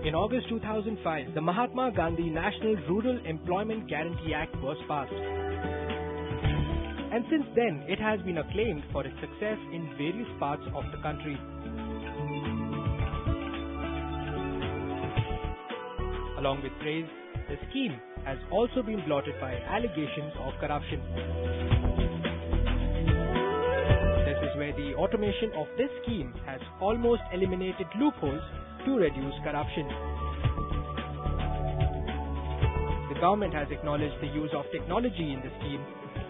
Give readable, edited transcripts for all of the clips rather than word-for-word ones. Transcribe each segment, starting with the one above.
In August 2005, the Mahatma Gandhi National Rural Employment Guarantee Act was passed. And since then, it has been acclaimed for its success in various parts of the country. Along with praise, the scheme has also been blotted by allegations of corruption. This is where the automation of this scheme has almost eliminated loopholes to reduce corruption. The government has acknowledged the use of technology in the scheme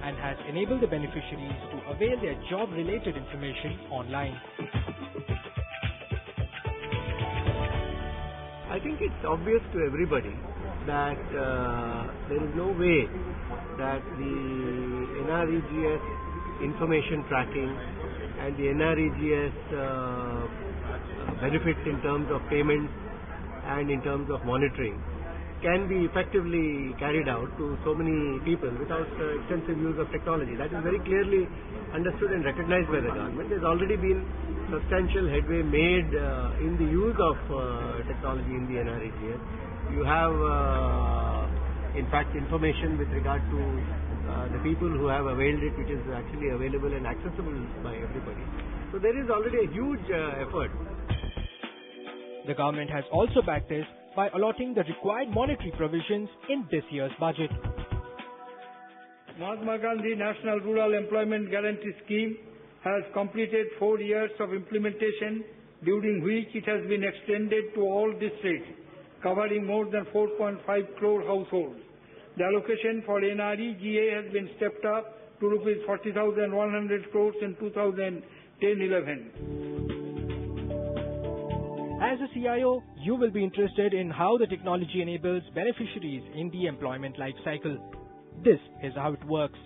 and has enabled the beneficiaries to avail their job-related information online. I think it's obvious to everybody that there is no way that the NREGS information tracking and the NREGS benefits in terms of payments and in terms of monitoring can be effectively carried out to so many people without extensive use of technology. That is very clearly understood and recognized by the government. There's already been substantial headway made in the use of technology in the NREGS. You have, in fact, information with regard to the people who have availed it, which is actually available and accessible by everybody. So there is already a huge effort. The government has also backed this by allotting the required monetary provisions in this year's budget. Mahatma Gandhi National Rural Employment Guarantee Scheme has completed 4 years of implementation, during which it has been extended to all districts, covering more than 4.5 crore households. The allocation for NREGA has been stepped up to rupees 40,100 crores in 2010-11. As a CIO, you will be interested in how the technology enables beneficiaries in the employment life cycle. This is how it works.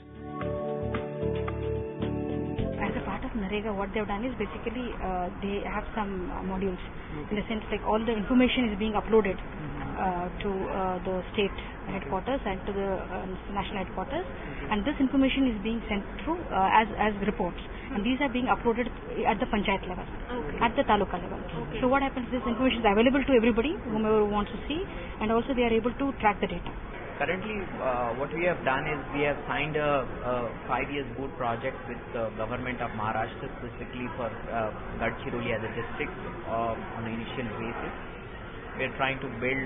As a part of NREGA, what they've done is basically they have some modules. In the sense, like all the information is being uploaded to the state headquarters and to the national headquarters, and this information is being sent through as reports, and these are being uploaded at the panchayat level, at the taluka level. So what happens, this information is available to everybody, whomever wants to see, and also they are able to track the data. Currently, what we have done is we have signed a 5 years boot project with the government of Maharashtra, specifically for Gadchiroli as a district on an initial basis. We are trying to build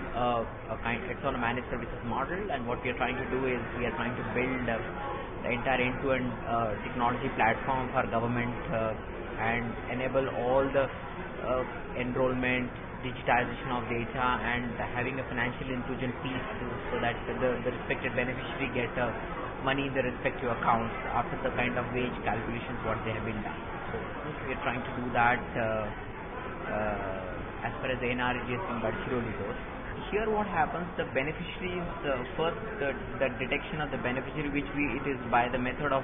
it's on a managed services model, and what we are trying to do is we are trying to build the entire end-to-end technology platform for government and enable all the enrollment, digitization of data, and having a financial inclusion piece so that the respected beneficiary get money in the respective accounts after the kind of wage calculations what they have been done. So we are trying to do that as far as the NREGS in Gadchiroli goes. Here what happens, the beneficiaries, first the detection of the beneficiary, which it is by the method of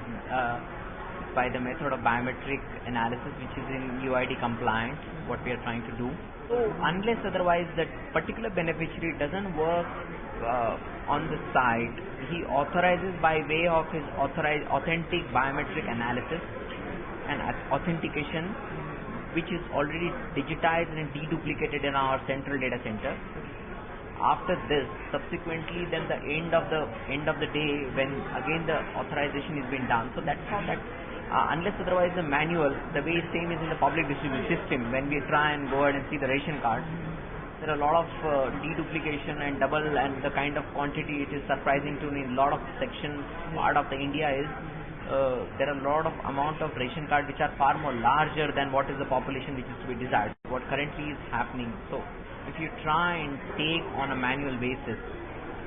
biometric analysis, which is in UID compliant, what we are trying to do. So unless otherwise that particular beneficiary doesn't work on the site, he authorizes by way of his authentic biometric analysis and authentication, which is already digitized and deduplicated in our central data center. After this, subsequently, then the end of the day, when again the authorization is being done. So that's how that. Unless otherwise the manual, the way same is in the public distribution system. When we try and go ahead and see the ration card, there are a lot of deduplication and double, and the kind of quantity it is surprising to me. A lot of sections part of the India is there are a lot of amount of ration card which are far more larger than what is the population which is to be desired. What currently is happening. So if you try and take on a manual basis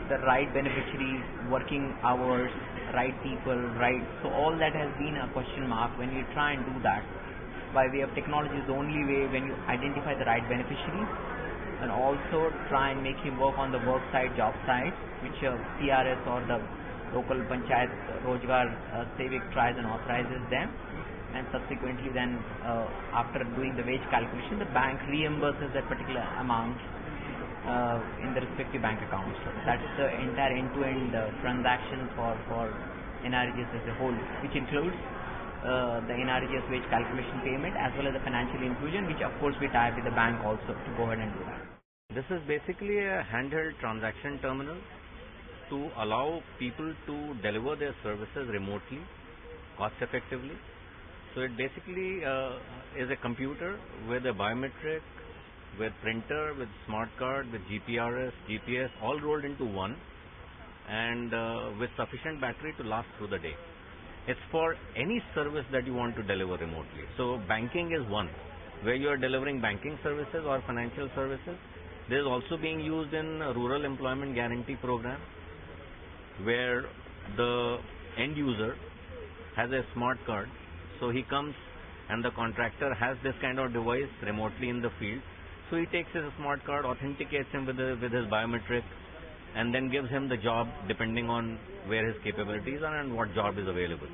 the right beneficiaries, working hours, right people, right. So all that has been a question mark. When you try and do that by way of technology is the only way when you identify the right beneficiaries, and also try and make him work on the work site, job site, which CRS or the local panchayat Rojgar Sevik tries and authorizes them, and subsequently then after doing the wage calculation, the bank reimburses that particular amount in the respective bank accounts. So that's the entire end-to-end transaction for NREGS as a whole, which includes the NREGS wage calculation payment as well as the financial inclusion, which of course we tie up with the bank also to go ahead and do that. This is basically a handheld transaction terminal to allow people to deliver their services remotely, cost effectively. So it basically is a computer with a biometric, with printer, with smart card, with GPRS, GPS, all rolled into one, and with sufficient battery to last through the day. It's for any service that you want to deliver remotely. So banking is one, where you are delivering banking services or financial services. This is also being used in rural employment guarantee program, where the end user has a smart card. So he comes and the contractor has this kind of device remotely in the field. So he takes his smart card, authenticates him with his biometric, and then gives him the job depending on where his capabilities are and what job is available.